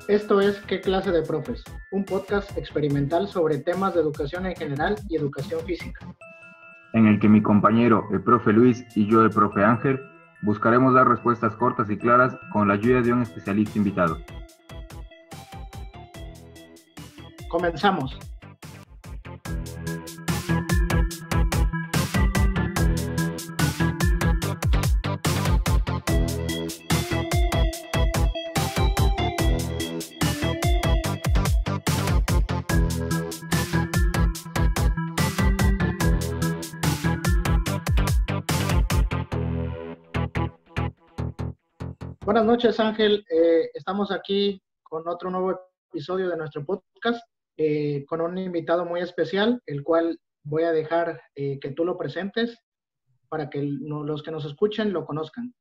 Esto es ¿Qué clase de profes? Un podcast experimental sobre temas de educación en general y educación física. En el que mi compañero, el profe Luis, y yo, el profe Ángel, buscaremos dar respuestas cortas y claras con la ayuda de un especialista invitado. Comenzamos. Buenas noches, Ángel. Estamos aquí con otro nuevo episodio de nuestro podcast, con un invitado muy especial, el cual voy a dejar que tú lo presentes para que los que nos escuchen lo conozcan.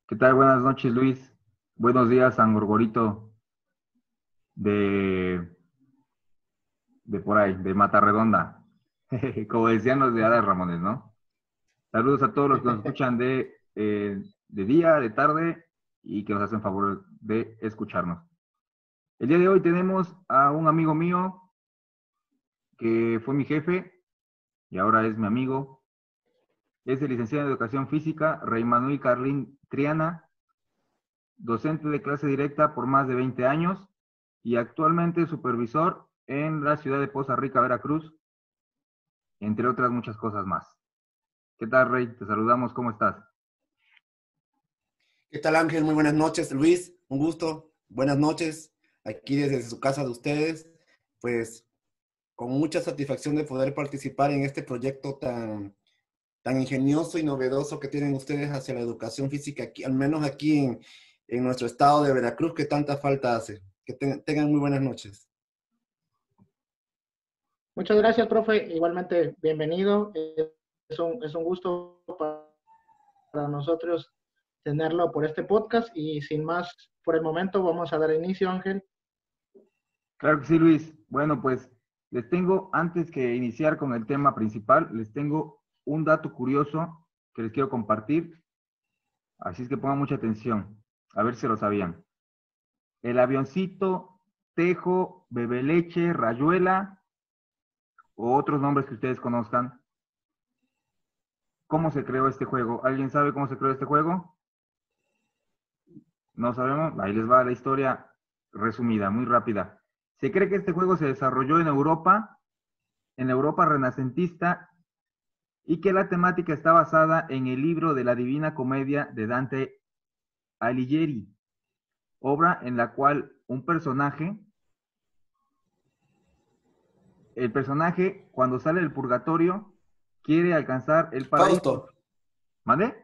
¿Qué tal? Buenas noches, Luis. Buenos días, San Gorgorito de por ahí, de Matarredonda. Como decían los de Adal Ramones, ¿no? Saludos a todos los que nos escuchan de día, de tarde, y que nos hacen favor de escucharnos. El día de hoy tenemos a un amigo mío que fue mi jefe y ahora es mi amigo. Es el licenciado en Educación Física, Rey Manuel Carlín Triana, docente de clase directa por más de 20 años y actualmente supervisor en la ciudad de Poza Rica, Veracruz, entre otras muchas cosas más. ¿Qué tal, Rey? Te saludamos, ¿cómo estás? ¿Qué tal, Ángel? Muy buenas noches, Luis. Un gusto. Buenas noches. Aquí desde su casa de ustedes, pues con mucha satisfacción de poder participar en este proyecto tan ingenioso y novedoso que tienen ustedes hacia la educación física, aquí, al menos aquí en nuestro estado de Veracruz, que tanta falta hace. Que tengan muy buenas noches. Muchas gracias, profe. Igualmente, bienvenido. Es un gusto para nosotros tenerlo por este podcast y sin más por el momento vamos a dar inicio, Ángel. Claro que sí, Luis. Bueno, pues les tengo, antes que iniciar con el tema principal, les tengo un dato curioso que les quiero compartir. Así es que pongan mucha atención, a ver si lo sabían. El avioncito, Tejo, Bebeleche, Rayuela o otros nombres que ustedes conozcan. ¿Cómo se creó este juego? ¿Alguien sabe cómo se creó este juego? No sabemos. Ahí les va la historia resumida, muy rápida. Se cree que este juego se desarrolló en Europa renacentista, y que la temática está basada en el libro de la Divina Comedia de Dante Alighieri, obra en la cual el personaje, cuando sale del purgatorio, quiere alcanzar el paraíso. Fausto. ¿Mande?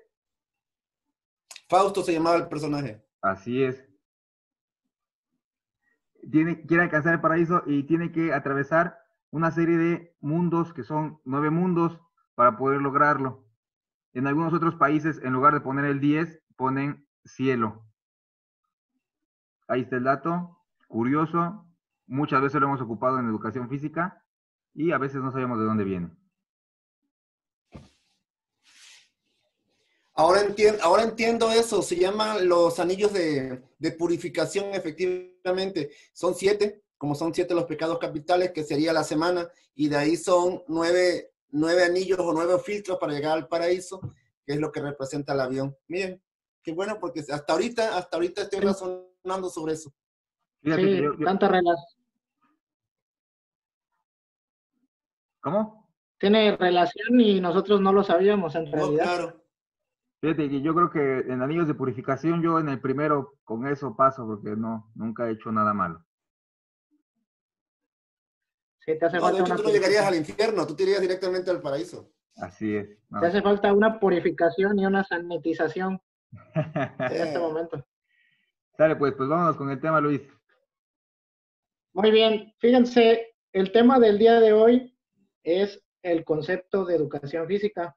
Fausto se llamaba el personaje. Así es. Quiere alcanzar el paraíso y tiene que atravesar una serie de mundos, que son 9 mundos, para poder lograrlo. En algunos otros países, en lugar de poner el 10, ponen cielo. Ahí está el dato, curioso. Muchas veces lo hemos ocupado en educación física y a veces no sabemos de dónde viene. Ahora entiendo eso, se llaman los anillos de purificación, efectivamente. Son 7, como son 7 los pecados capitales, que sería la semana, y de ahí son 9 anillos o 9 filtros para llegar al paraíso, que es lo que representa el avión. Miren, qué bueno, porque hasta ahorita estoy razonando sobre eso. Fíjate sí, que yo... tanta relación. ¿Cómo? Tiene relación y nosotros no lo sabíamos en realidad. Claro. Fíjate que yo creo que en anillos de purificación, yo en el primero con eso paso, porque nunca he hecho nada malo. Sí, te hace No, falta de hecho, una tú no llegarías purificación. al infierno, tú te irías directamente al paraíso. Así es. No. Te hace falta una purificación y una sanitización en este momento. Sale, pues vámonos con el tema, Luis. Muy bien, fíjense, el tema del día de hoy es el concepto de educación física.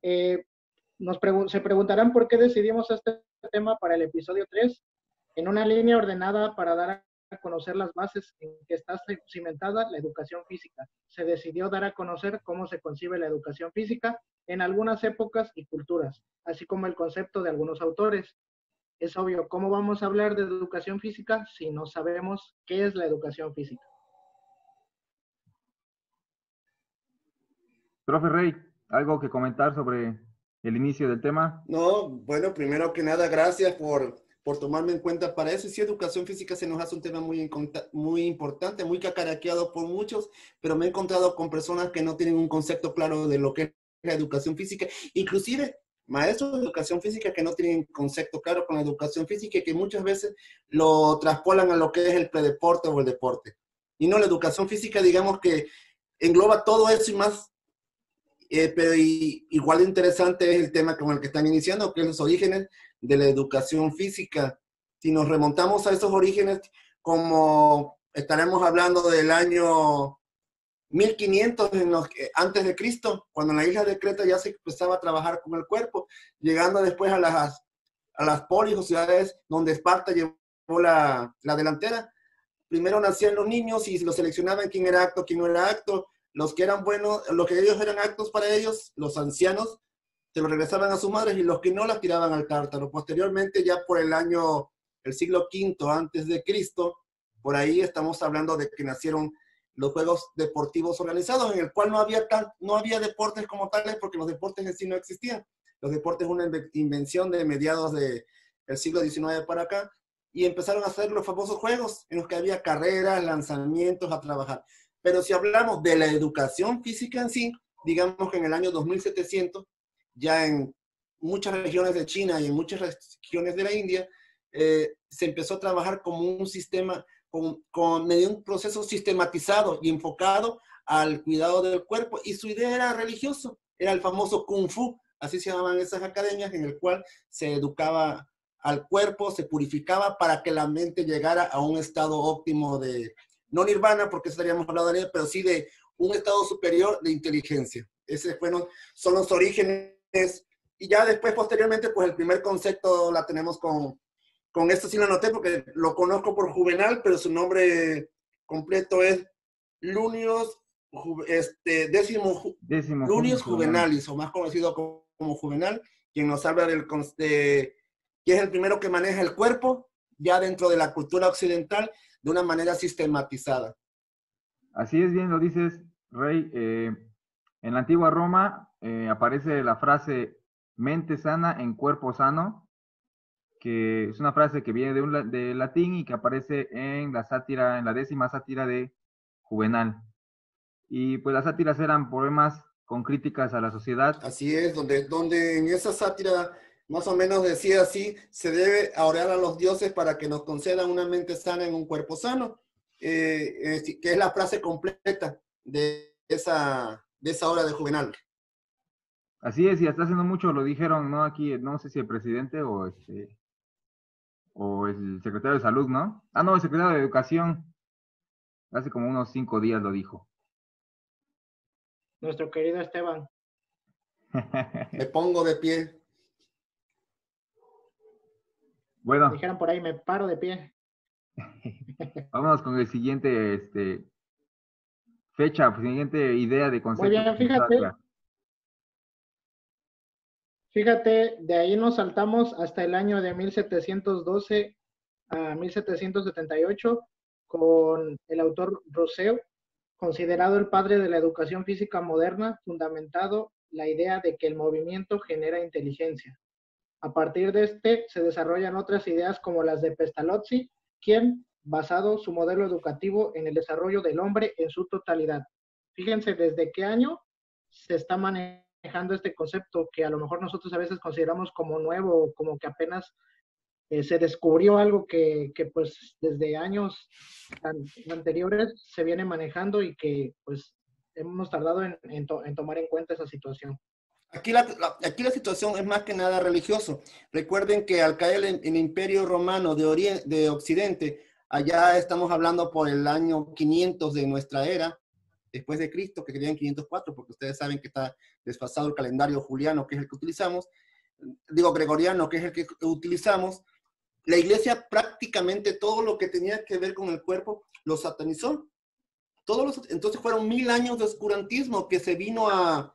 Se preguntarán por qué decidimos este tema para el episodio 3, en una línea ordenada para dar a conocer las bases en que está cimentada la educación física. Se decidió dar a conocer cómo se concibe la educación física en algunas épocas y culturas, así como el concepto de algunos autores. Es obvio, ¿cómo vamos a hablar de educación física si no sabemos qué es la educación física? Profe Rey, ¿algo que comentar sobre el inicio del tema? No, bueno, primero que nada, gracias por tomarme en cuenta para eso. Sí, educación física se nos hace un tema muy importante, muy cacaraqueado por muchos, pero me he encontrado con personas que no tienen un concepto claro de lo que es la educación física, inclusive maestros de educación física que no tienen concepto claro con la educación física y que muchas veces lo traspolan a lo que es el predeporte o el deporte. Y no, la educación física, digamos que engloba todo eso y más. Pero igual de interesante es el tema con el que están iniciando, que es los orígenes de la educación física. Si nos remontamos a esos orígenes, como estaremos hablando del año 1500 antes de Cristo, cuando en la isla de Creta ya se empezaba a trabajar con el cuerpo, llegando después a las polis o ciudades donde Esparta llevó la delantera. Primero nacían los niños y los seleccionaban quién era apto, quién no era apto. Los que eran buenos, los que ellos eran aptos para ellos, los ancianos, se los regresaban a sus madres y los que no las tiraban al tártaro. Posteriormente, ya por el siglo V antes de Cristo, por ahí estamos hablando de que nacieron los juegos deportivos organizados, en el cual no había deportes como tales porque los deportes en sí no existían. Los deportes es una invención de mediados del siglo XIX para acá, y empezaron a hacer los famosos juegos en los que había carreras, lanzamientos a trabajar. Pero si hablamos de la educación física en sí, digamos que en el año 2700, ya en muchas regiones de China y en muchas regiones de la India, se empezó a trabajar como un sistema, medio de un proceso sistematizado y enfocado al cuidado del cuerpo, y su idea era religioso, era el famoso Kung Fu, así se llamaban esas academias, en el cual se educaba al cuerpo, se purificaba para que la mente llegara a un estado óptimo de, no nirvana, porque estaríamos hablando de él, pero sí de un estado superior de inteligencia. Son los orígenes, y ya después, posteriormente, pues el primer concepto la tenemos con esto sí lo anoté porque lo conozco por Juvenal, pero su nombre completo es Lunius, Lunius Juvenalis, o más conocido como Juvenal, quien nos habla que es el primero que maneja el cuerpo ya dentro de la cultura occidental de una manera sistematizada. Así es, bien lo dices, Rey. En la antigua Roma aparece la frase mente sana en cuerpo sano, que es una frase que viene de latín y que aparece en la sátira, en la 10ª sátira de Juvenal. Y pues las sátiras eran poemas con críticas a la sociedad. Así es, donde en esa sátira más o menos decía así: se debe orar a los dioses para que nos concedan una mente sana en un cuerpo sano, que es la frase completa de esa obra de Juvenal. Así es, y hasta hace no mucho lo dijeron, ¿no? Aquí, no sé si el presidente o el secretario de Salud, ¿no? Ah, no, el secretario de Educación. Hace como unos 5 días lo dijo. Nuestro querido Esteban. Me pongo de pie. Bueno. Dijeron por ahí, me paro de pie. Vámonos con el siguiente, fecha, siguiente idea de concepto. Muy bien, fíjate, de ahí nos saltamos hasta el año de 1712 a 1778 con el autor Rousseau, considerado el padre de la educación física moderna, fundamentado la idea de que el movimiento genera inteligencia. A partir de este se desarrollan otras ideas como las de Pestalozzi, quien basado su modelo educativo en el desarrollo del hombre en su totalidad. Fíjense desde qué año se está manejando este concepto que a lo mejor nosotros a veces consideramos como nuevo, como que apenas se descubrió algo que pues desde años anteriores se viene manejando y que pues hemos tardado en tomar en cuenta esa situación. Aquí la situación es más que nada religioso. Recuerden que al caer el Imperio Romano de Occidente, allá estamos hablando por el año 500 de nuestra era, después de Cristo, que sería en 504, porque ustedes saben que está desfasado el calendario juliano, que es el que utilizamos, digo gregoriano, que es el que utilizamos. la iglesia prácticamente todo lo que tenía que ver con el cuerpo lo satanizó. Entonces fueron 1000 años de oscurantismo que se vino a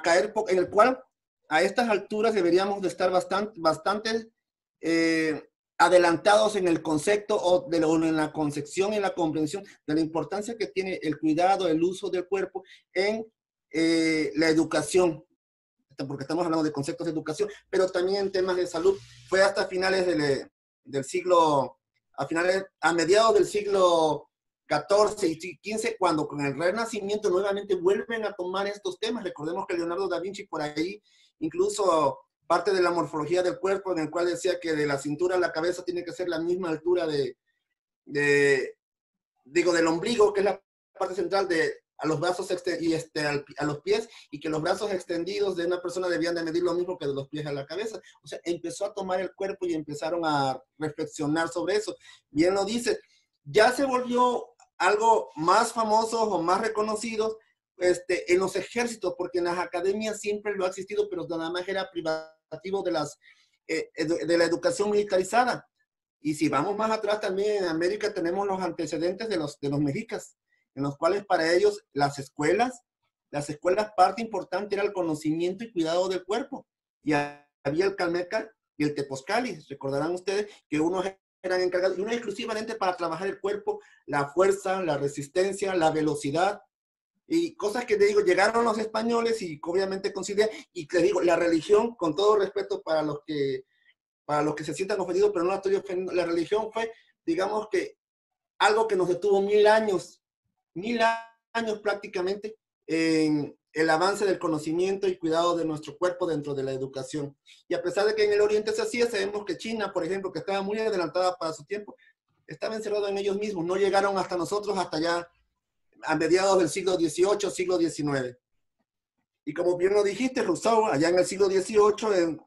caer, en el cual a estas alturas deberíamos de estar bastante adelantados en el concepto o en la concepción y en la comprensión de la importancia que tiene el cuidado, el uso del cuerpo en la educación, porque estamos hablando de conceptos de educación, pero también en temas de salud. Fue hasta finales del siglo, a mediados del siglo XIV y XV, cuando con el Renacimiento nuevamente vuelven a tomar estos temas. Recordemos que Leonardo da Vinci por ahí, incluso parte de la morfología del cuerpo, en el cual decía que de la cintura a la cabeza tiene que ser la misma altura del ombligo, que es la parte central a los brazos y a los pies, y que los brazos extendidos de una persona debían de medir lo mismo que de los pies a la cabeza. O sea, empezó a tomar el cuerpo y empezaron a reflexionar sobre eso. Bien lo dice, ya se volvió algo más famoso o más reconocido en los ejércitos, porque en las academias siempre lo ha existido, pero nada más era privativo de la educación militarizada. Y si vamos más atrás, también en América tenemos los antecedentes de los mexicas, en los cuales para ellos las escuelas, parte importante era el conocimiento y cuidado del cuerpo. Y había el calmeca y el tepozcali. Recordarán ustedes que unos eran encargados, y uno exclusivamente para trabajar el cuerpo, la fuerza, la resistencia, la velocidad, y cosas que te digo, llegaron los españoles y obviamente consideran, y te digo, la religión, con todo respeto para los que se sientan ofendidos, pero no la estoy ofendiendo, la religión fue, digamos que, algo que nos detuvo 1000 años prácticamente en el avance del conocimiento y cuidado de nuestro cuerpo dentro de la educación. Y a pesar de que en el Oriente se hacía, sabemos que China, por ejemplo, que estaba muy adelantada para su tiempo, estaba encerrado en ellos mismos, no llegaron hasta nosotros hasta ya a mediados del siglo XVIII, siglo XIX. Y como bien lo dijiste, Rousseau, allá en el siglo XVIII,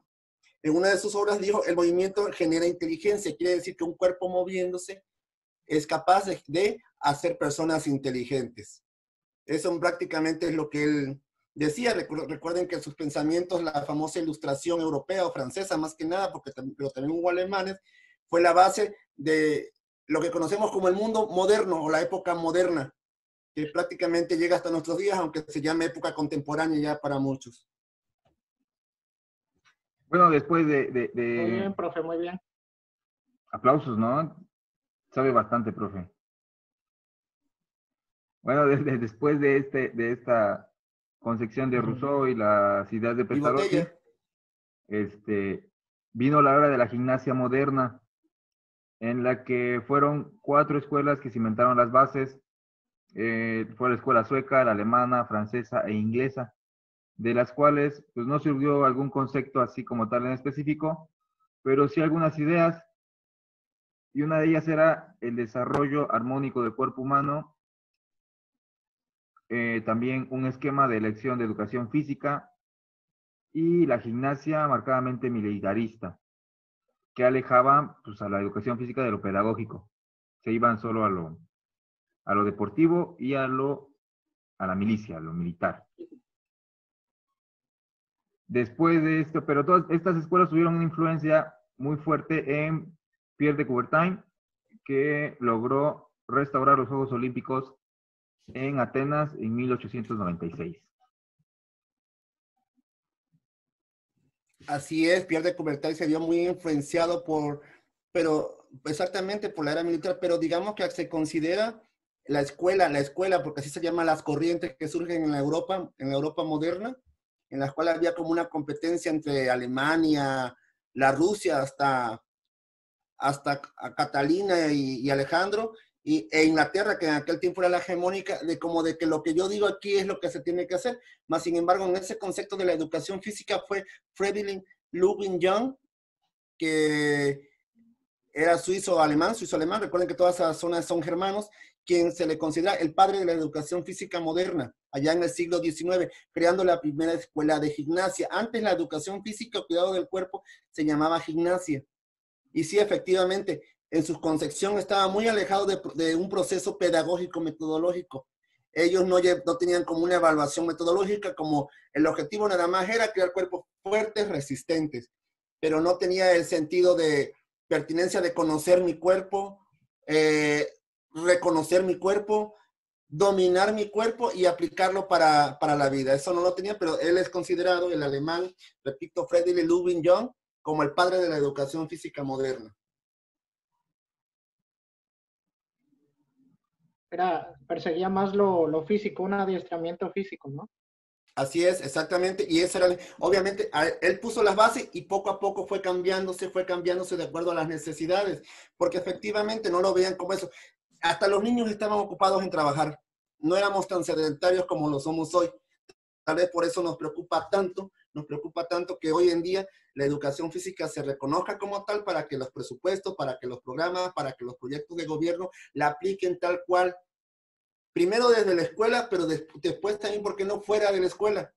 en una de sus obras dijo, el movimiento genera inteligencia, quiere decir que un cuerpo moviéndose es capaz de hacer personas inteligentes. Eso prácticamente es lo que él decía. Recuerden que sus pensamientos, la famosa ilustración europea o francesa, más que nada, pero también hubo alemanes, fue la base de lo que conocemos como el mundo moderno o la época moderna, que prácticamente llega hasta nuestros días, aunque se llame época contemporánea ya para muchos. Bueno, después Muy bien, profe, muy bien. Aplausos, ¿no? Sabe bastante, profe. Bueno, después de esta concepción de Rousseau y las ideas de Pestalozzi, vino la hora de la gimnasia moderna, en la que fueron 4 escuelas que cimentaron las bases. Fue la escuela sueca, la alemana, francesa e inglesa, de las cuales pues no surgió algún concepto así como tal en específico, pero sí algunas ideas, y una de ellas era el desarrollo armónico del cuerpo humano, también un esquema de elección de educación física y la gimnasia marcadamente militarista, que alejaba pues, a la educación física de lo pedagógico. Se iban solo a lo deportivo y a la milicia, a lo militar. Después de esto, pero todas estas escuelas tuvieron una influencia muy fuerte en Pierre de Coubertin, que logró restaurar los Juegos Olímpicos en Atenas en 1896. Así es, Pierre de Coubertin se vio muy influenciado exactamente por la era militar, pero digamos que se considera la escuela, porque así se llaman las corrientes que surgen en la Europa moderna, en las cuales había como una competencia entre Alemania, la Rusia, hasta Catalina y Alejandro, e Inglaterra, que en aquel tiempo era la hegemónica, de que lo que yo digo aquí es lo que se tiene que hacer. Más sin embargo, en ese concepto de la educación física fue Frederick Ludwig Young, que era suizo-alemán, recuerden que todas esas zonas son germanos, quien se le considera el padre de la educación física moderna, allá en el siglo XIX, creando la primera escuela de gimnasia. Antes la educación física o cuidado del cuerpo se llamaba gimnasia. Y sí, efectivamente, en su concepción estaba muy alejado de un proceso pedagógico metodológico. Ellos no tenían como una evaluación metodológica, como el objetivo nada más era crear cuerpos fuertes, resistentes. pero no tenía el sentido de pertinencia de conocer mi cuerpo, reconocer mi cuerpo, dominar mi cuerpo y aplicarlo para la vida. Eso no lo tenía, pero él es considerado, el alemán, repito, Friedrich Ludwig Jung, como el padre de la educación física moderna. Perseguía más lo físico, un adiestramiento físico, ¿no? Así es, exactamente, y eso era, obviamente, él puso las bases y poco a poco fue cambiándose de acuerdo a las necesidades, porque efectivamente no lo veían como eso. Hasta los niños estaban ocupados en trabajar, no éramos tan sedentarios como lo somos hoy. Tal vez por eso nos preocupa tanto que hoy en día la educación física se reconozca como tal para que los presupuestos, para que los programas, para que los proyectos de gobierno la apliquen tal cual. Primero desde la escuela, pero después también, ¿por qué no fuera de la escuela?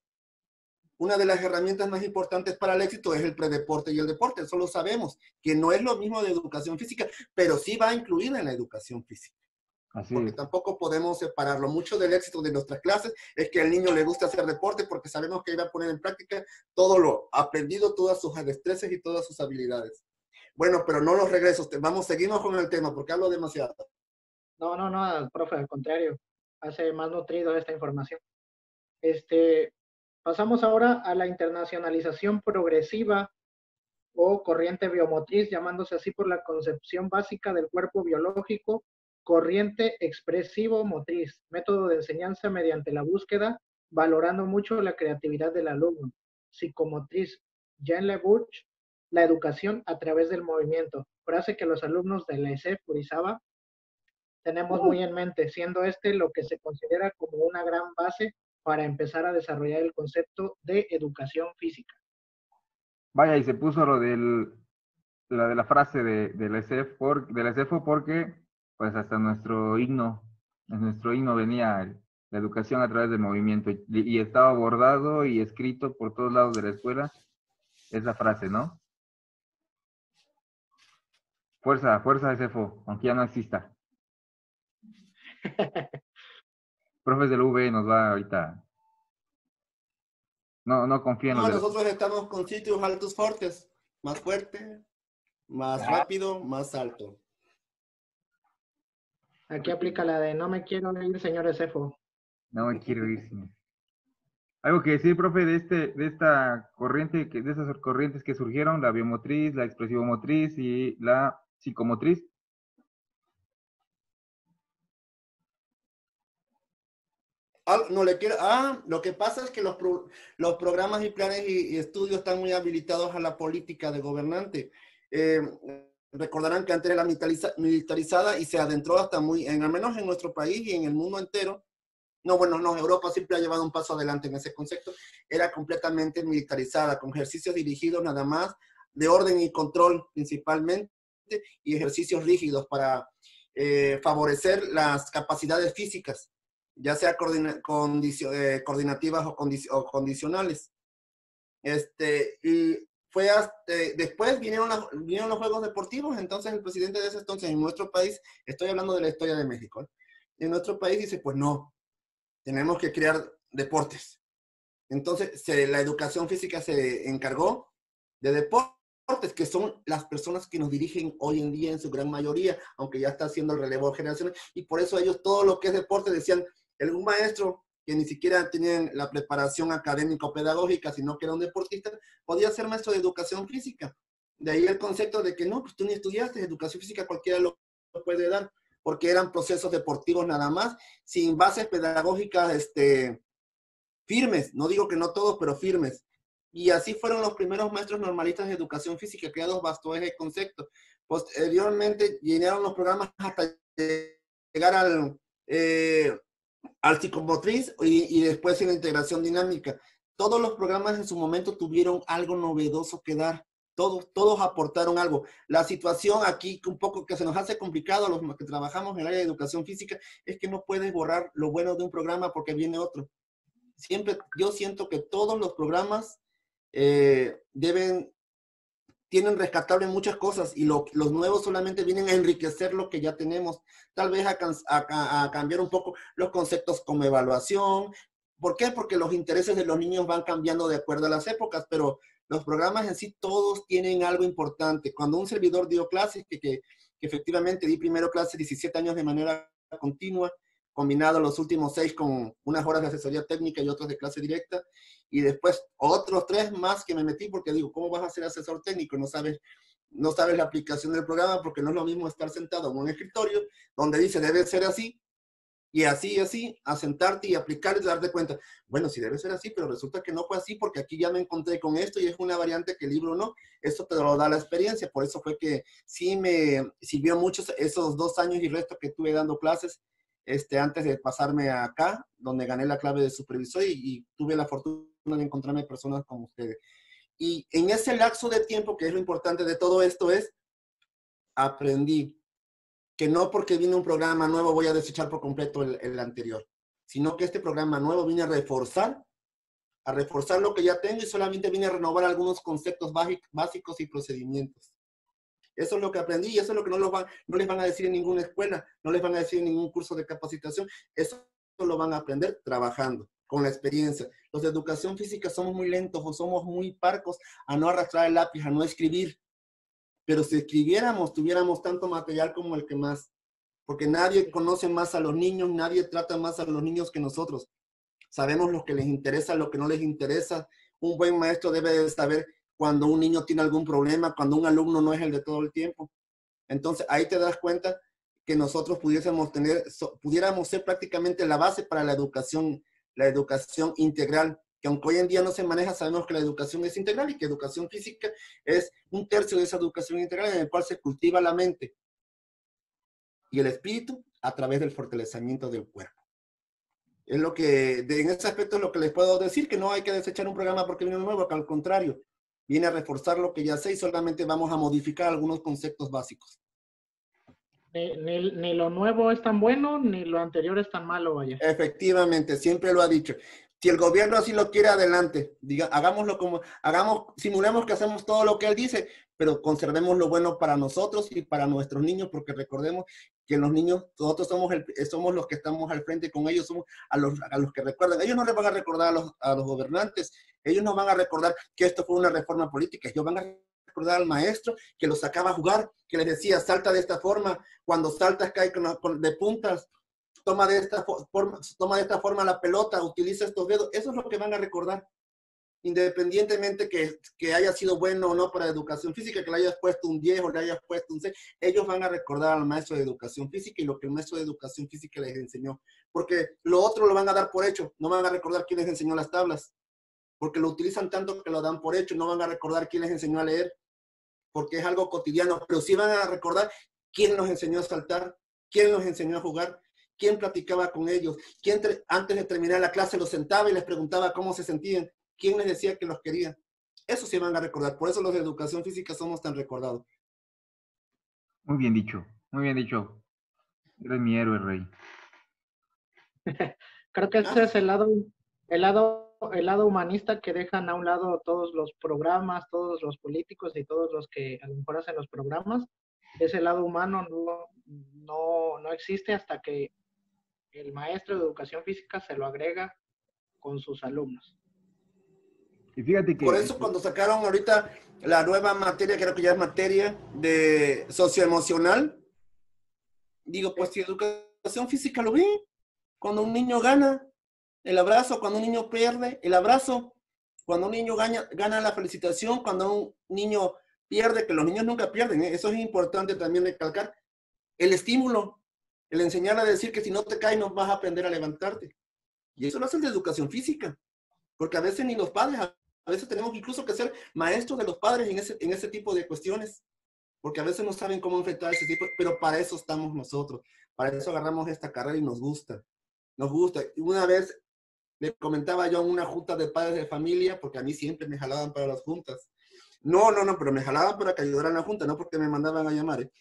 Una de las herramientas más importantes para el éxito es el predeporte y el deporte. Eso lo sabemos, que no es lo mismo de educación física, pero sí va incluida en la educación física. Así Porque es. tampoco podemos separarlo. Mucho del éxito de nuestras clases es que al niño le gusta hacer deporte porque sabemos que va a poner en práctica todo lo aprendido, todas sus destrezas y todas sus habilidades. Bueno, pero no los regresos. Seguimos con el tema porque hablo demasiado. No, profe, al contrario, hace más nutrido esta información. Pasamos ahora a la internacionalización progresiva o corriente biomotriz, llamándose así por la concepción básica del cuerpo biológico, corriente expresivo motriz, método de enseñanza mediante la búsqueda, valorando mucho la creatividad del alumno, psicomotriz, Jean Le Burch, la educación a través del movimiento, frase que los alumnos de la ESEF Urizaba tenemos muy en mente, siendo lo que se considera como una gran base para empezar a desarrollar el concepto de educación física. Vaya, y se puso la de la frase de la ESEFO porque pues hasta en nuestro himno venía la educación a través del movimiento y estaba bordado y escrito por todos lados de la escuela esa frase, ¿no? Fuerza, fuerza ESEFO, aunque ya no exista. Profes del UV nos va ahorita. No confían No, los de nosotros estamos con sitios altos fuertes, más fuerte, más rápido, más alto. Aquí aplica la de no me quiero ir, señor ESEFO. No me quiero ir, señor. Algo que decir, profe, de esta corriente, de esas corrientes que surgieron, la biomotriz, la expresivomotriz y la psicomotriz. Lo que pasa es que los programas y planes y estudios están muy habilitados a la política de gobernante. Recordarán que antes era militarizada y se adentró hasta al menos en nuestro país y en el mundo entero. No, Europa siempre ha llevado un paso adelante en ese concepto. Era completamente militarizada, con ejercicios dirigidos nada más, de orden y control principalmente, y ejercicios rígidos para favorecer las capacidades físicas, ya sea coordinativas o condicionales. Y fue después vinieron los Juegos Deportivos, entonces el presidente de ese entonces en nuestro país, estoy hablando de la historia de México, en nuestro país dice, pues no, tenemos que crear deportes. Entonces, la educación física se encargó de deportes, que son las personas que nos dirigen hoy en día en su gran mayoría, aunque ya está haciendo el relevo generacional, y por eso ellos todo lo que es deporte decían, algún maestro que ni siquiera tenían la preparación académica o pedagógica, sino que era un deportista, podía ser maestro de educación física. De ahí el concepto de que no, pues tú ni estudiaste educación física, cualquiera lo puede dar, porque eran procesos deportivos nada más, sin bases pedagógicas firmes. No digo que no todos, pero firmes. Y así fueron los primeros maestros normalistas de educación física, creados bajo ese concepto. Posteriormente llenaron los programas hasta llegar al psicomotriz y después en la integración dinámica. Todos los programas en su momento tuvieron algo novedoso que dar. Todos aportaron algo. La situación aquí, un poco que se nos hace complicado a los que trabajamos en el área de educación física, es que no puedes borrar lo bueno de un programa porque viene otro. Yo siento que todos los programas tienen rescatable muchas cosas y los nuevos solamente vienen a enriquecer lo que ya tenemos. Tal vez a cambiar un poco los conceptos como evaluación. ¿Por qué? Porque los intereses de los niños van cambiando de acuerdo a las épocas, pero los programas en sí todos tienen algo importante. Cuando un servidor dio clases, que efectivamente di primero clases 17 años de manera continua, combinado los últimos 6 con unas horas de asesoría técnica y otras de clase directa, y después otros 3 más que me metí porque digo, ¿cómo vas a ser asesor técnico? No sabes la aplicación del programa, porque no es lo mismo estar sentado en un escritorio donde dice debe ser así, y así, a sentarte y aplicar y darte cuenta, bueno, sí debe ser así, pero resulta que no fue así porque aquí ya me encontré con esto y es una variante que el libro no. Eso te lo da la experiencia, por eso fue que sí me sirvió mucho esos 2 años y resto que estuve dando clases antes de pasarme acá, donde gané la clave de supervisor y tuve la fortuna de encontrarme personas como ustedes. Y en ese lapso de tiempo, que es lo importante de todo esto, es aprendí que no porque viene un programa nuevo voy a desechar por completo el anterior, sino que este programa nuevo viene a reforzar lo que ya tengo y solamente viene a renovar algunos conceptos básicos y procedimientos. Eso es lo que aprendí y eso es lo que no les van a decir en ninguna escuela, no les van a decir en ningún curso de capacitación. Eso lo van a aprender trabajando, con la experiencia. Los de educación física somos muy lentos o somos muy parcos a no arrastrar el lápiz, a no escribir. Pero si escribiéramos, tuviéramos tanto material como el que más. Porque nadie conoce más a los niños, nadie trata más a los niños que nosotros. Sabemos lo que les interesa, lo que no les interesa. Un buen maestro debe de saber cuando un niño tiene algún problema, cuando un alumno no es el de todo el tiempo. Entonces, ahí te das cuenta que nosotros pudiéramos ser prácticamente la base para la educación integral, que aunque hoy en día no se maneja, sabemos que la educación es integral y que educación física es 1/3 de esa educación integral en el cual se cultiva la mente y el espíritu a través del fortalecimiento del cuerpo. Es lo que, en ese aspecto es lo que les puedo decir, que no hay que desechar un programa porque viene nuevo, que al contrario, viene a reforzar lo que ya sé y solamente vamos a modificar algunos conceptos básicos. Ni lo nuevo es tan bueno, ni lo anterior es tan malo, vaya. Efectivamente, siempre lo ha dicho. Si el gobierno así lo quiere, adelante. Simulemos que hacemos todo lo que él dice, pero conservemos lo bueno para nosotros y para nuestros niños, porque recordemos que los niños, nosotros somos los que estamos al frente con ellos, somos a los que recuerdan. Ellos no les van a recordar a los gobernantes, ellos no van a recordar que esto fue una reforma política, ellos van a recordar al maestro que los sacaba a jugar, que les decía, salta de esta forma, cuando saltas cae de puntas, toma de esta forma la pelota, utiliza estos dedos. Eso es lo que van a recordar. Independientemente que haya sido bueno o no para educación física, que le hayas puesto un 10 o le hayas puesto un 6, ellos van a recordar al maestro de educación física y lo que el maestro de educación física les enseñó. Porque lo otro lo van a dar por hecho. No van a recordar quién les enseñó las tablas. Porque lo utilizan tanto que lo dan por hecho. No van a recordar quién les enseñó a leer. Porque es algo cotidiano. Pero sí van a recordar quién nos enseñó a saltar, quién nos enseñó a jugar, quién platicaba con ellos, quién antes de terminar la clase los sentaba y les preguntaba cómo se sentían, quién les decía que los quería. Eso sí van a recordar. Por eso los de educación física somos tan recordados. Muy bien dicho, muy bien dicho. Eres mi héroe, Rey. Creo que ese es el lado humanista que dejan a un lado todos los programas, todos los políticos y todos los que a lo mejor hacen los programas. Ese lado humano no existe hasta que el maestro de educación física se lo agrega con sus alumnos. Y fíjate que... Por eso cuando sacaron ahorita la nueva materia, creo que ya es materia de socioemocional, digo, pues si educación física lo ve, cuando un niño gana, el abrazo, cuando un niño pierde, el abrazo, cuando un niño gana la felicitación, cuando un niño pierde, que los niños nunca pierden, eso es importante también recalcar, el estímulo, el enseñar a decir que si no te caes no vas a aprender a levantarte. Y eso lo hace el de educación física, porque a veces ni los padres, a veces tenemos incluso que ser maestros de los padres en ese tipo de cuestiones, porque a veces no saben cómo enfrentar ese tipo, pero para eso estamos nosotros, para eso agarramos esta carrera y nos gusta. Una vez le comentaba yo a una junta de padres de familia, porque a mí siempre me jalaban para las juntas. No, pero me jalaban para que ayudaran a la junta, no porque me mandaban a llamar.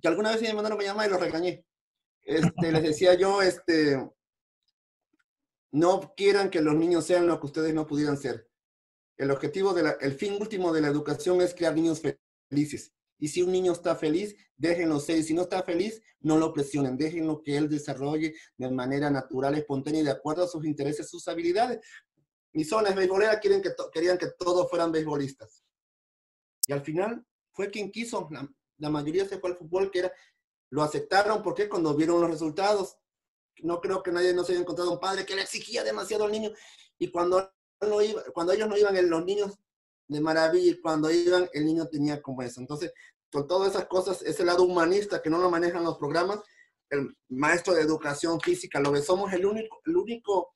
Que alguna vez sí me mandaron a llamar y los regañé. Les decía yo, no quieran que los niños sean lo que ustedes no pudieran ser. El fin último de la educación es crear niños felices. Y si un niño está feliz, déjenlo ser. Y si no está feliz, no lo presionen. Déjenlo que él desarrolle de manera natural, espontánea y de acuerdo a sus intereses, sus habilidades. mi zona es beisbolera, querían que todos fueran beisbolistas. Y al final fue quien quiso, la mayoría se fue al fútbol, lo aceptaron porque cuando vieron los resultados, no creo que nadie no se haya encontrado un padre que le exigía demasiado al niño, y cuando ellos no iban, los niños de maravilla, y cuando iban, el niño tenía como eso. Entonces, con todas esas cosas, ese lado humanista que no lo manejan los programas, el maestro de educación física, somos el único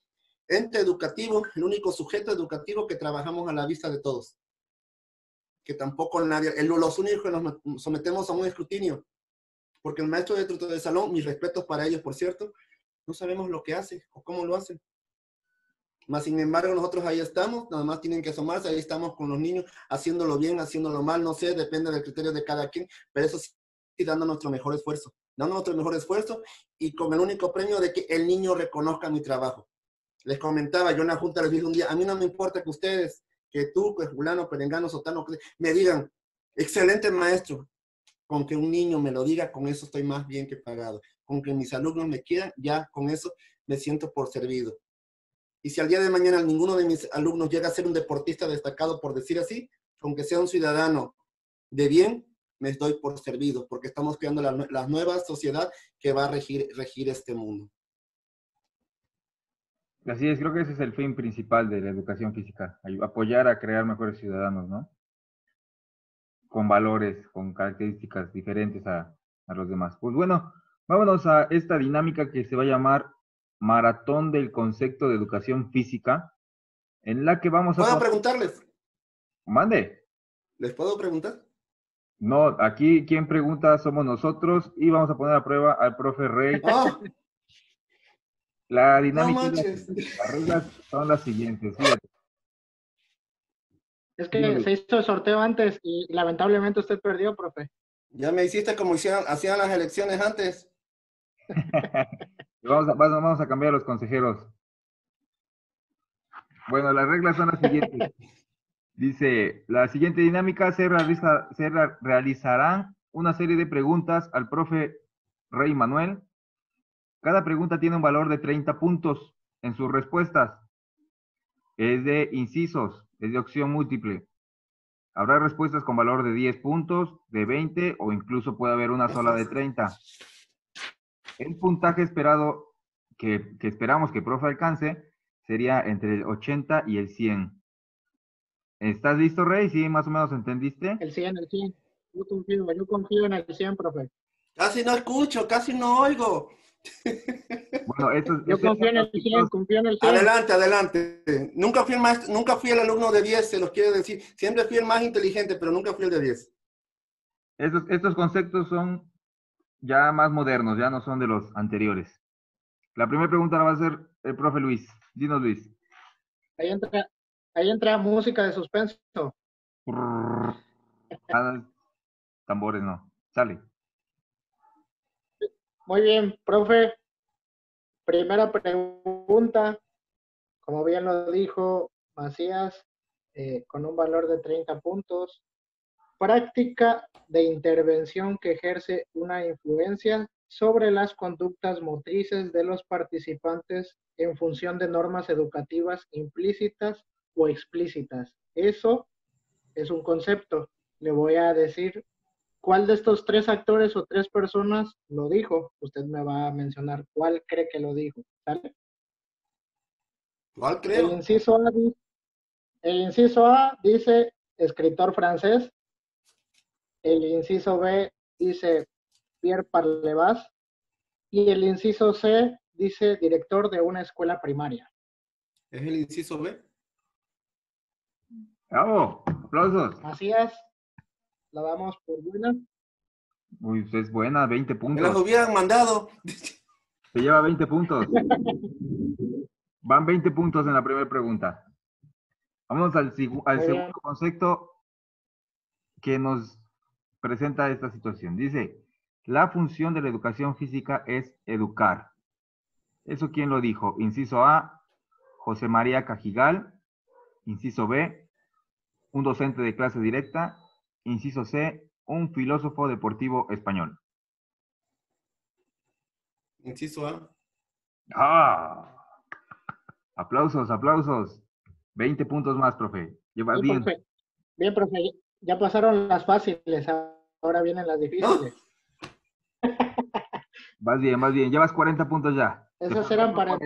ente educativo, el único sujeto educativo que trabajamos a la vista de todos. Que tampoco nadie, los únicos que nos sometemos a un escrutinio, porque el maestro de salón, mis respetos para ellos, por cierto, no sabemos lo que hace o cómo lo hacen. Mas, sin embargo, nosotros ahí estamos, nada más tienen que asomarse, ahí estamos con los niños, haciéndolo bien, haciéndolo mal, no sé, depende del criterio de cada quien, pero eso sí, dando nuestro mejor esfuerzo, y con el único premio de que el niño reconozca mi trabajo. Les comentaba, yo en la junta les dije un día, a mí no me importa que ustedes, que tú, que fulano, perengano, sotano, me digan, excelente maestro, con que un niño me lo diga, con eso estoy más bien que pagado. Con que mis alumnos me quieran, ya con eso me siento por servido. Y si al día de mañana ninguno de mis alumnos llega a ser un deportista destacado, por decir así, con que sea un ciudadano de bien, me doy por servido, porque estamos creando la nueva sociedad que va a regir este mundo. Así es, creo que ese es el fin principal de la educación física, apoyar a crear mejores ciudadanos, ¿no? Con valores, con características diferentes a los demás. Pues bueno, vámonos a esta dinámica que se va a llamar Maratón del Concepto de Educación Física, en la que vamos a... ¿Puedo preguntarles? Mande. ¿Les puedo preguntar? No, aquí quien pregunta somos nosotros y vamos a poner a prueba al profe Rey. ¡Oh! La dinámica, No manches. las reglas son las siguientes, fíjate. Es que se hizo el sorteo antes y lamentablemente usted perdió, profe. Ya me hiciste como hacían las elecciones antes. Vamos a cambiar los consejeros. Bueno, las reglas son las siguientes. Dice, la siguiente dinámica se realizarán una serie de preguntas al profe Rey Manuel. Cada pregunta tiene un valor de 30 puntos en sus respuestas. Es de incisos, es de opción múltiple. Habrá respuestas con valor de 10 puntos, de 20 o incluso puede haber una sola de 30. El puntaje esperado que esperamos que el profe alcance sería entre el 80 y el 100. ¿Estás listo, Rey? ¿Sí, más o menos entendiste? El 100. Yo confío en el 100, profe. Casi no escucho, casi no oigo. Bueno, yo confío en el 100, confío en el 100. Adelante. Nunca fui el alumno de 10, se los quiero decir. Siempre fui el más inteligente, pero nunca fui el de 10. Estos conceptos son ya más modernos, ya no son de los anteriores. La primera pregunta la va a hacer el profe Luis. Dinos, Luis. Ahí entra música de suspenso. Tambores no. Sale. Muy bien, profe. Primera pregunta, como bien lo dijo Macías, con un valor de 30 puntos. Práctica de intervención que ejerce una influencia sobre las conductas motrices de los participantes en función de normas educativas implícitas o explícitas. Eso es un concepto. Le voy a decir cuál de estos tres actores o tres personas lo dijo. Usted me va a mencionar cuál cree que lo dijo. ¿Sale? ¿Cuál creo? El inciso A dice escritor francés. El inciso B dice Pierre Parlevas. Y el inciso C dice director de una escuela primaria. ¿Es el inciso B? ¡Bravo! ¡Aplausos! Macías, la damos por buena. Uy, usted es buena, 20 puntos. Me las hubieran mandado. Se lleva 20 puntos. Van 20 puntos en la primera pregunta. Vamos al segundo concepto que nos presenta esta situación. Dice, la función de la educación física es educar. ¿Eso quién lo dijo? Inciso A, José María Cajigal. Inciso B, un docente de clase directa. Inciso C, un filósofo deportivo español. Inciso A. ¡Ah! Aplausos, aplausos. 20 puntos más, profe. Llevas Bien, 10. profe. Bien, profe. Ya pasaron las fáciles, ahora vienen las ¡No! difíciles. Vas bien, vas bien. Llevas 40 puntos ya. Esas eran para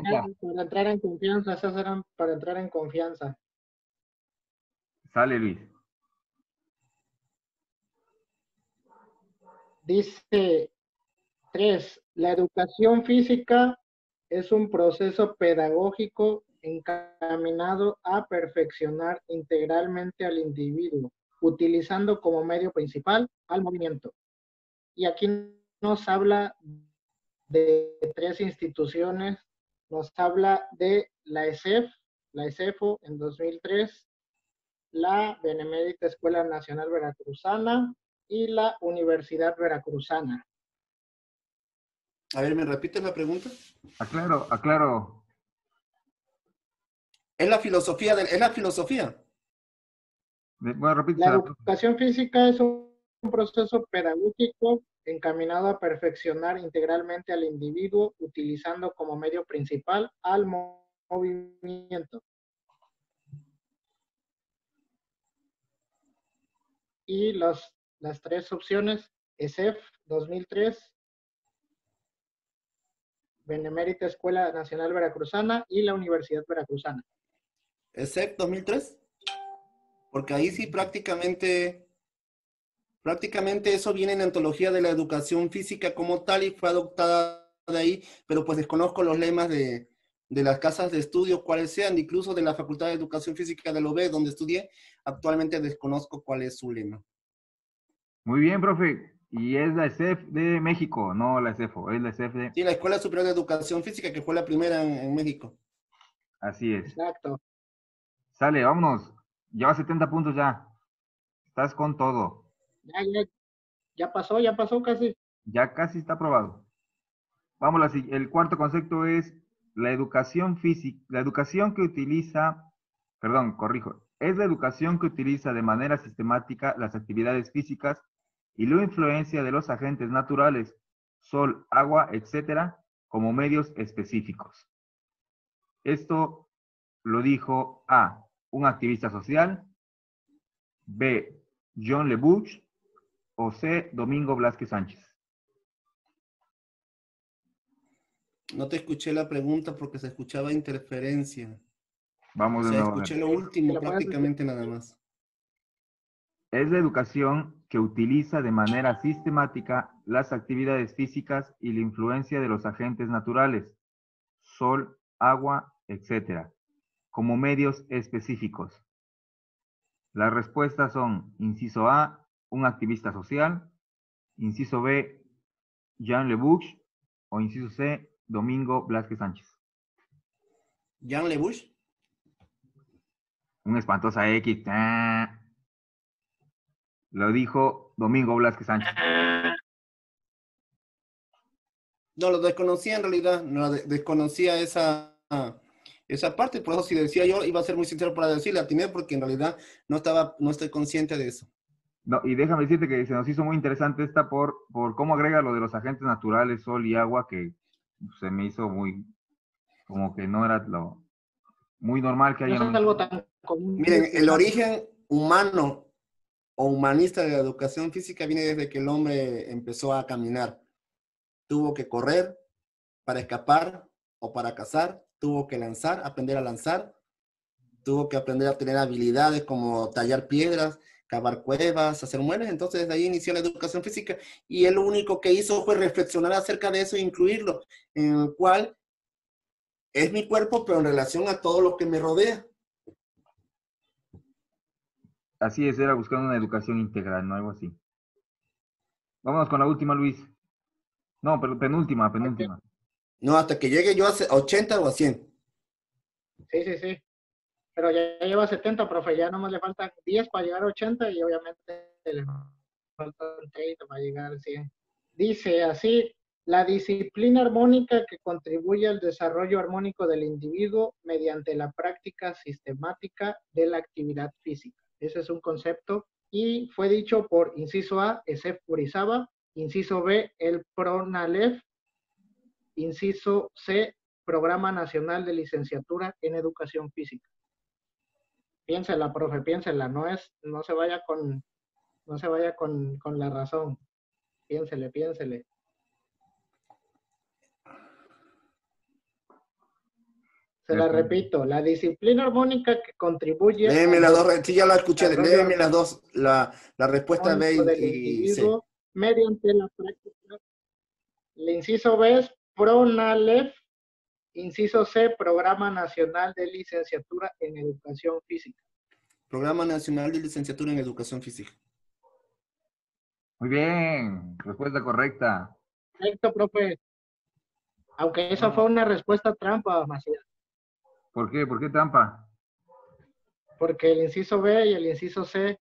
entrar en confianza, esas eran para entrar en confianza. Sale, Luis. Dice 3. La educación física es un proceso pedagógico encaminado a perfeccionar integralmente al individuo, utilizando como medio principal al movimiento. Y aquí nos habla de 3 instituciones, nos habla de la ESEF, la ESEFO en 2003, la Benemérita Escuela Nacional Veracruzana y la Universidad Veracruzana. A ver, ¿me repites la pregunta? Aclaro, aclaro. Es la filosofía es la filosofía. Bueno, La repítesela. educación física es un proceso pedagógico encaminado a perfeccionar integralmente al individuo, utilizando como medio principal al movimiento. Y las 3 opciones, ESEF 2003, Benemérita Escuela Nacional Veracruzana y la Universidad Veracruzana. ¿ESEF 2003? Porque ahí sí prácticamente eso viene en la antología de la educación física como tal y fue adoptada de ahí, pero pues desconozco los lemas de las casas de estudio, cuáles sean, incluso de la Facultad de Educación Física de la UB, donde estudié, actualmente desconozco cuál es su lema. Muy bien, profe. Y es la ESEF de México, no la ESEFO, es la ESEF de... Sí, la Escuela Superior de Educación Física, que fue la primera en México. Así es. Exacto. Sale, vámonos. Lleva 70 puntos ya. Estás con todo. Ya pasó casi. Ya casi está aprobado. Vamos, el cuarto concepto es la educación física, la educación que utiliza, perdón, corrijo, es la educación que utiliza de manera sistemática las actividades físicas y la influencia de los agentes naturales, sol, agua, etcétera, como medios específicos. Esto lo dijo A, un activista social, B, John LeBouch, o C, Domingo Blasquez Sánchez. No te escuché la pregunta porque se escuchaba interferencia. Vamos O de sea, nuevo a ver. escuché lo último prácticamente nada más. Es la educación que utiliza de manera sistemática las actividades físicas y la influencia de los agentes naturales, sol, agua, etc., como medios específicos. Las respuestas son, inciso A, un activista social, inciso B, Jean LeBouch, o inciso C, Domingo Blasquez Sánchez. ¿Jean LeBouch? Un espantosa X. Lo dijo Domingo Blasquez Sánchez. No, lo desconocía en realidad, no desconocía esa parte, por eso si decía yo, iba a ser muy sincero para decirle, atiné porque en realidad no estoy consciente de eso. No, y déjame decirte que se nos hizo muy interesante esta por cómo agrega lo de los agentes naturales, sol y agua, que se me hizo muy, como que no era lo muy normal que No haya. es algo tan común. Miren, el origen humano o humanista de la educación física viene desde que el hombre empezó a caminar. Tuvo que correr para escapar o para cazar, tuvo que aprender a lanzar, tuvo que aprender a tener habilidades como tallar piedras, cavar cuevas, hacer muebles. Entonces desde ahí inició la educación física y él lo único que hizo fue reflexionar acerca de eso e incluirlo, en el cual es mi cuerpo, pero en relación a todo lo que me rodea. Así es, era buscando una educación integral, ¿no? Algo así. Vámonos con la última, Luis. No, pero penúltima. No, hasta que llegue yo a 80 o a 100. Sí. Pero ya lleva 70, profe, ya nomás le faltan 10 para llegar a 80 y obviamente le faltan 30 para llegar al 100. Dice así, la disciplina armónica que contribuye al desarrollo armónico del individuo mediante la práctica sistemática de la actividad física. Ese es un concepto y fue dicho por inciso A, Esef Urizábal, inciso B, el PRONALEF, inciso C, Programa Nacional de Licenciatura en Educación Física. Piénsela, profe, piénsela, no se vaya con la razón. Piénsele, piénsele. Se la repito, la disciplina armónica que contribuye Léeme las dos, sí, ya la escuché, desarrollo léeme las dos, la respuesta B armónico del y C. individuo mediante la práctica. El inciso B es PRONALEF, inciso C, Programa Nacional de Licenciatura en Educación Física. Programa Nacional de Licenciatura en Educación Física. Muy bien, respuesta correcta. Correcto, profe. Aunque esa fue una respuesta trampa, Macías. ¿Por qué? ¿Por qué trampa? Porque el inciso B y el inciso C,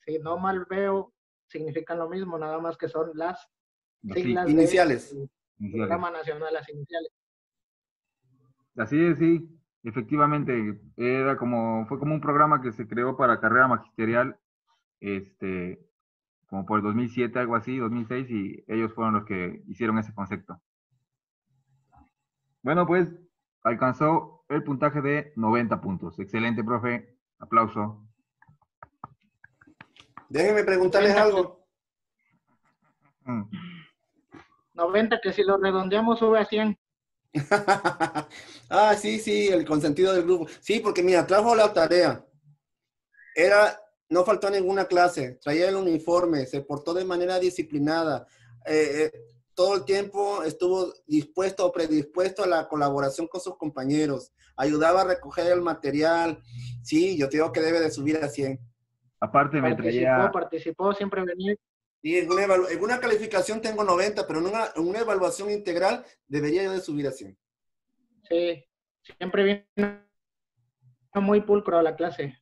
si no mal veo, significan lo mismo, nada más que son las siglas iniciales. del Programa Nacional, las iniciales. Así es, sí. Efectivamente, fue como un programa que se creó para carrera magisterial, como por el 2007, algo así, 2006, y ellos fueron los que hicieron ese concepto. Bueno, pues alcanzó el puntaje de 90 puntos. Excelente, profe. Aplauso. Déjenme preguntarles algo. 90, que si lo redondeamos sube a 100. Ah, sí, el consentido del grupo. Sí, porque mira, trajo la tarea. No faltó ninguna clase, traía el uniforme, se portó de manera disciplinada. Todo el tiempo estuvo dispuesto o predispuesto a la colaboración con sus compañeros. Ayudaba a recoger el material. Sí, yo digo que debe de subir a 100. Aparte me traía... Participó, siempre venía. Sí, en una calificación tengo 90, pero en una evaluación integral debería yo de subir a 100. Sí, siempre vino muy pulcro a la clase.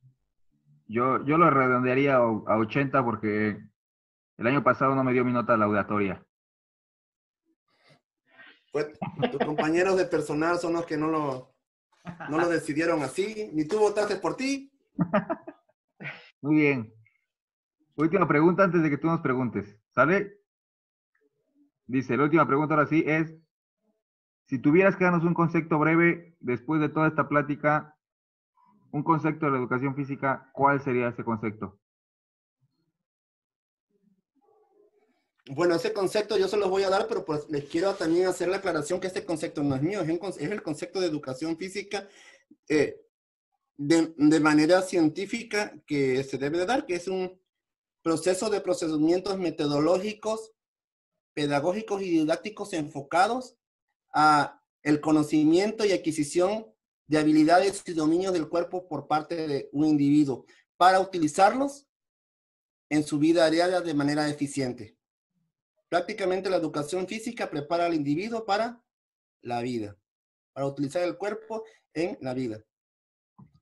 Yo lo redondearía a 80 porque el año pasado no me dio mi nota laudatoria. Pues tus compañeros de personal son los que no lo decidieron así, ni tú votaste por ti. Muy bien. Última pregunta antes de que tú nos preguntes, ¿sale? Dice, la última pregunta ahora sí es, si tuvieras que darnos un concepto breve después de toda esta plática, un concepto de la educación física, ¿cuál sería ese concepto? Bueno, ese concepto yo se los voy a dar, pero pues les quiero también hacer la aclaración que este concepto no es mío, es el concepto de educación física de manera científica que se debe de dar, que es un proceso de procedimientos metodológicos, pedagógicos y didácticos enfocados a el conocimiento y adquisición de habilidades y dominios del cuerpo por parte de un individuo para utilizarlos en su vida diaria de manera eficiente. Prácticamente la educación física prepara al individuo para la vida, para utilizar el cuerpo en la vida.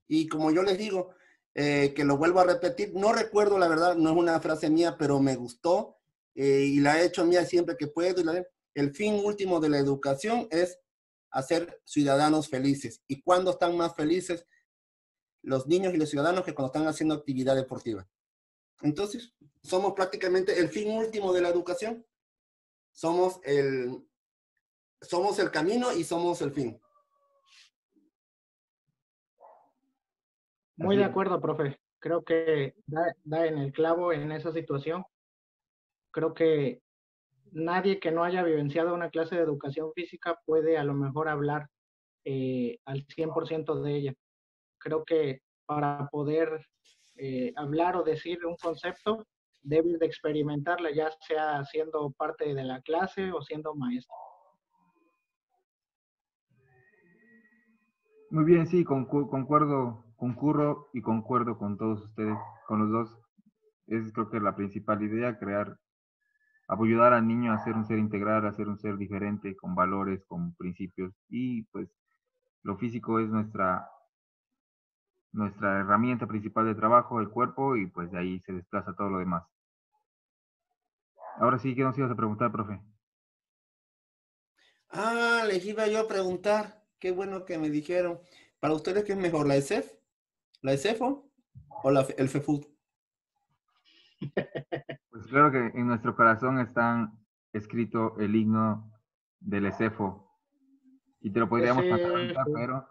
Y como yo les digo, que lo vuelvo a repetir, no recuerdo la verdad, no es una frase mía, pero me gustó y la he hecho mía siempre que puedo. El fin último de la educación es hacer ciudadanos felices. ¿Y cuándo están más felices los niños y los ciudadanos que cuando están haciendo actividad deportiva? Entonces, somos prácticamente el fin último de la educación. Somos el camino y somos el fin. Muy de acuerdo, profe. Creo que da en el clavo en esa situación. Creo que nadie que no haya vivenciado una clase de educación física puede a lo mejor hablar al 100% de ella. Creo que para poder hablar o decir un concepto, debes de experimentarla, ya sea siendo parte de la clase o siendo maestro. Muy bien, sí, concurro y concuerdo con todos ustedes, con los dos. Es creo que la principal idea, ayudar al niño a ser un ser integral, a ser un ser diferente, con valores, con principios. Y pues lo físico es nuestra herramienta principal de trabajo, el cuerpo, y pues de ahí se desplaza todo lo demás. Ahora sí, ¿qué nos ibas a preguntar, profe? Ah, les iba yo a preguntar. Qué bueno que me dijeron. ¿Para ustedes qué es mejor, la ESEF, la ESEFO o el FEFUD? Pues claro que en nuestro corazón está escrito el himno del ESEFO. Y te lo podríamos cantar ahorita, pero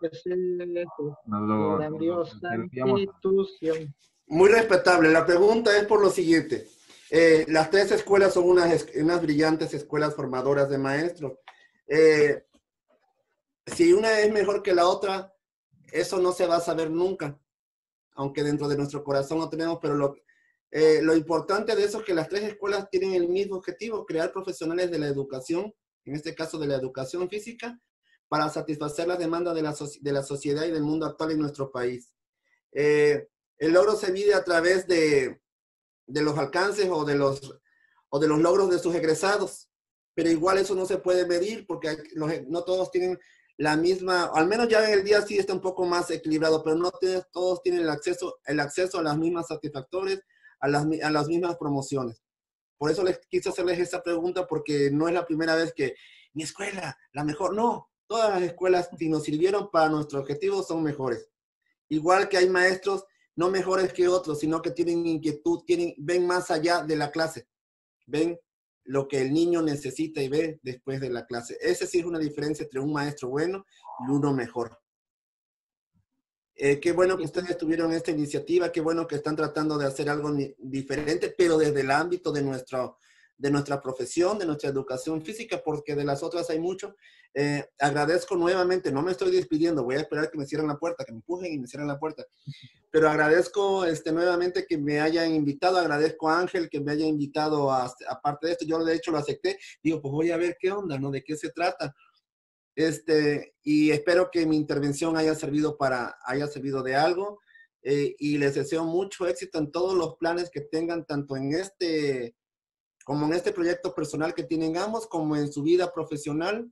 nos lo grandiosa serviríamos. institución. Muy respetable. La pregunta es por lo siguiente. Las tres escuelas son unas brillantes escuelas formadoras de maestros. Si una es mejor que la otra, eso no se va a saber nunca, aunque dentro de nuestro corazón lo tenemos, pero lo importante de eso es que las tres escuelas tienen el mismo objetivo: crear profesionales de la educación, en este caso de la educación física, para satisfacer las demandas de la sociedad y del mundo actual en nuestro país. El logro se mide a través de los alcances o de los logros de sus egresados, pero igual eso no se puede medir porque no todos tienen la misma, al menos ya en el día sí está un poco más equilibrado, pero no todos tienen el acceso a las mismas satisfactores, a las mismas promociones. Por eso les quise hacerles esta pregunta, porque no es la primera vez que mi escuela, la mejor, no. Todas las escuelas, si nos sirvieron para nuestro objetivo, son mejores. Igual que hay maestros no mejores que otros, sino que tienen inquietud, ven más allá de la clase, ven lo que el niño necesita y ve después de la clase. Esa sí es una diferencia entre un maestro bueno y uno mejor. Qué bueno que ustedes tuvieron esta iniciativa, qué bueno que están tratando de hacer algo diferente, pero desde el ámbito de nuestra profesión, de nuestra educación física, porque de las otras hay mucho. Agradezco nuevamente, no me estoy despidiendo, voy a esperar que me cierren la puerta, que me empujen y me cierren la puerta, pero agradezco nuevamente que me hayan invitado, agradezco a Ángel que me haya invitado aparte de esto. Yo de hecho lo acepté, digo, pues voy a ver qué onda, ¿no? ¿De qué se trata? Y espero que mi intervención haya servido de algo, y les deseo mucho éxito en todos los planes que tengan, tanto en como en este proyecto personal que tienen ambos, como en su vida profesional.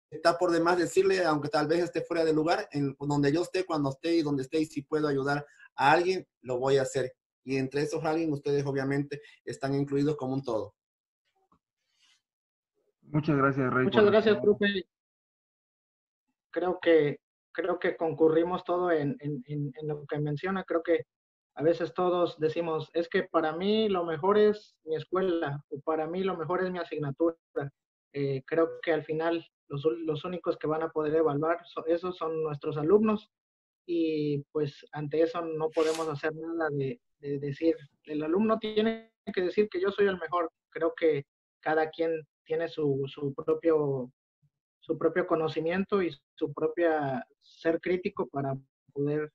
Está por demás decirle, aunque tal vez esté fuera de lugar, en donde yo esté, cuando esté y donde esté, y si puedo ayudar a alguien, lo voy a hacer. Y entre esos alguien, ustedes obviamente están incluidos como un todo. Muchas gracias, Rey. Muchas gracias, profe. Creo que concurrimos todo en lo que menciona. Creo que a veces todos decimos, es que para mí lo mejor es mi escuela, o para mí lo mejor es mi asignatura. Creo que al final los únicos que van a poder evaluar esos son nuestros alumnos, y pues ante eso no podemos hacer nada de decir, el alumno tiene que decir que yo soy el mejor. Creo que cada quien tiene su propio conocimiento y su propia ser crítico para poder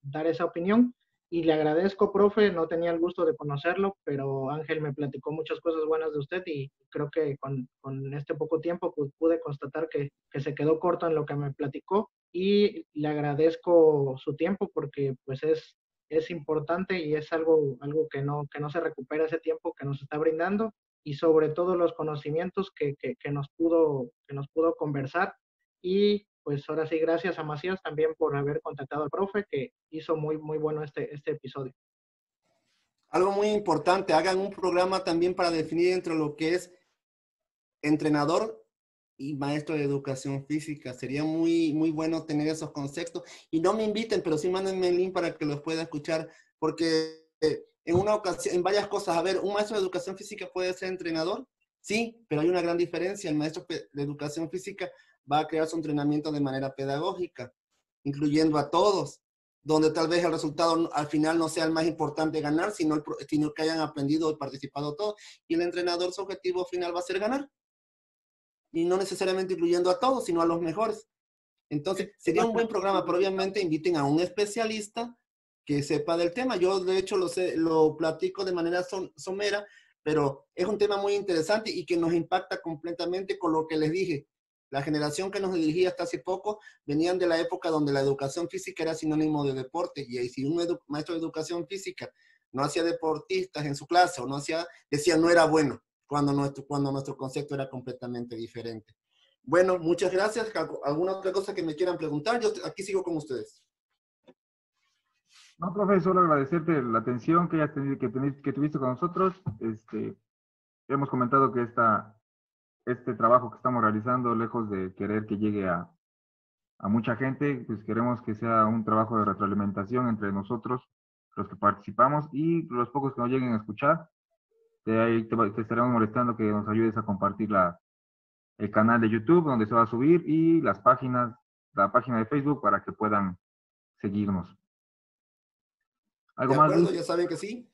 dar esa opinión. Y le agradezco, profe, no tenía el gusto de conocerlo, pero Ángel me platicó muchas cosas buenas de usted, y creo que con este poco tiempo pues, pude constatar que se quedó corto en lo que me platicó, y le agradezco su tiempo porque pues es importante, y es algo que no se recupera, ese tiempo que nos está brindando, y sobre todo los conocimientos que nos pudo conversar. Y pues ahora sí, gracias a Macías también por haber contactado al profe, que hizo muy, muy bueno este episodio. Algo muy importante, hagan un programa también para definir entre lo que es entrenador y maestro de educación física. Sería muy, muy bueno tener esos conceptos. Y no me inviten, pero sí mándenme el link para que los pueda escuchar, porque en una ocasión, en varias cosas, a ver, ¿un maestro de educación física puede ser entrenador? Sí, pero hay una gran diferencia. El maestro de educación física va a crear su entrenamiento de manera pedagógica, incluyendo a todos, donde tal vez el resultado al final no sea el más importante ganar, sino que hayan aprendido y participado todos. Y el entrenador, su objetivo final va a ser ganar. Y no necesariamente incluyendo a todos, sino a los mejores. Entonces, sería un buen programa, pero obviamente inviten a un especialista que sepa del tema. Yo, de hecho, lo platico de manera somera, pero es un tema muy interesante y que nos impacta completamente con lo que les dije. La generación que nos dirigía hasta hace poco venían de la época donde la educación física era sinónimo de deporte, y si un maestro de educación física no hacía deportistas en su clase o decía no era bueno, cuando nuestro concepto era completamente diferente. Bueno, muchas gracias. ¿Alguna otra cosa que me quieran preguntar? Yo aquí sigo con ustedes. No, profe, solo agradecerte la atención que tuviste con nosotros. Hemos comentado que este trabajo que estamos realizando, lejos de querer que llegue a mucha gente, pues queremos que sea un trabajo de retroalimentación entre nosotros, los que participamos, y los pocos que nos lleguen a escuchar. Te estaremos molestando que nos ayudes a compartir el canal de YouTube donde se va a subir y la página de Facebook para que puedan seguirnos. ¿Algo De más, acuerdo, Luis? ya saben que sí.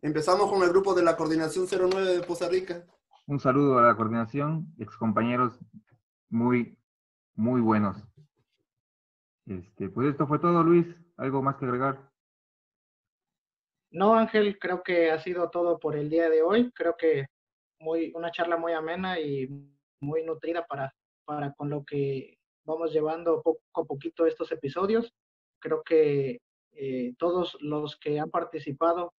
Empezamos con el grupo de la Coordinación 09 de Poza Rica. Un saludo a la coordinación, excompañeros muy, muy buenos. Pues esto fue todo, Luis. ¿Algo más que agregar? No, Ángel, creo que ha sido todo por el día de hoy. Creo que una charla muy amena y muy nutrida para con lo que vamos llevando poco a poquito estos episodios. Creo que todos los que han participado,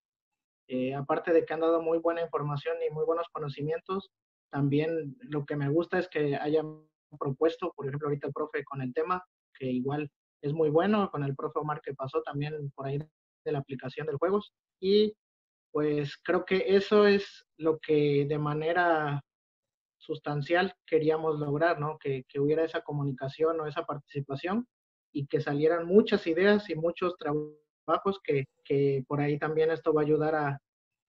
aparte de que han dado muy buena información y muy buenos conocimientos, también lo que me gusta es que hayan propuesto, por ejemplo, ahorita el profe con el tema, que igual es muy bueno, con el profe Omar que pasó también por ahí de la aplicación de juegos. Y pues creo que eso es lo que de manera sustancial queríamos lograr, ¿no? Que hubiera esa comunicación o esa participación y que salieran muchas ideas y muchos trabajos que por ahí también esto va a ayudar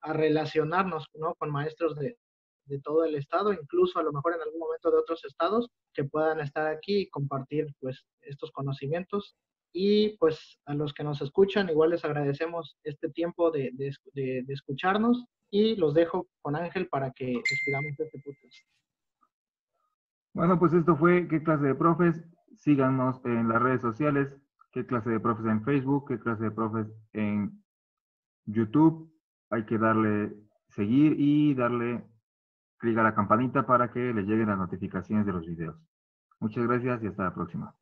a relacionarnos, ¿no? Con maestros de todo el estado, incluso a lo mejor en algún momento de otros estados que puedan estar aquí y compartir pues estos conocimientos. Y pues a los que nos escuchan, igual les agradecemos este tiempo de escucharnos y los dejo con Ángel para que despidamos este podcast. Bueno, pues esto fue ¿Qué clase de profes? Síganos en las redes sociales. ¿Qué clase de profes en Facebook? ¿Qué clase de profes en YouTube? Hay que darle seguir y darle clic a la campanita para que les lleguen las notificaciones de los videos. Muchas gracias y hasta la próxima.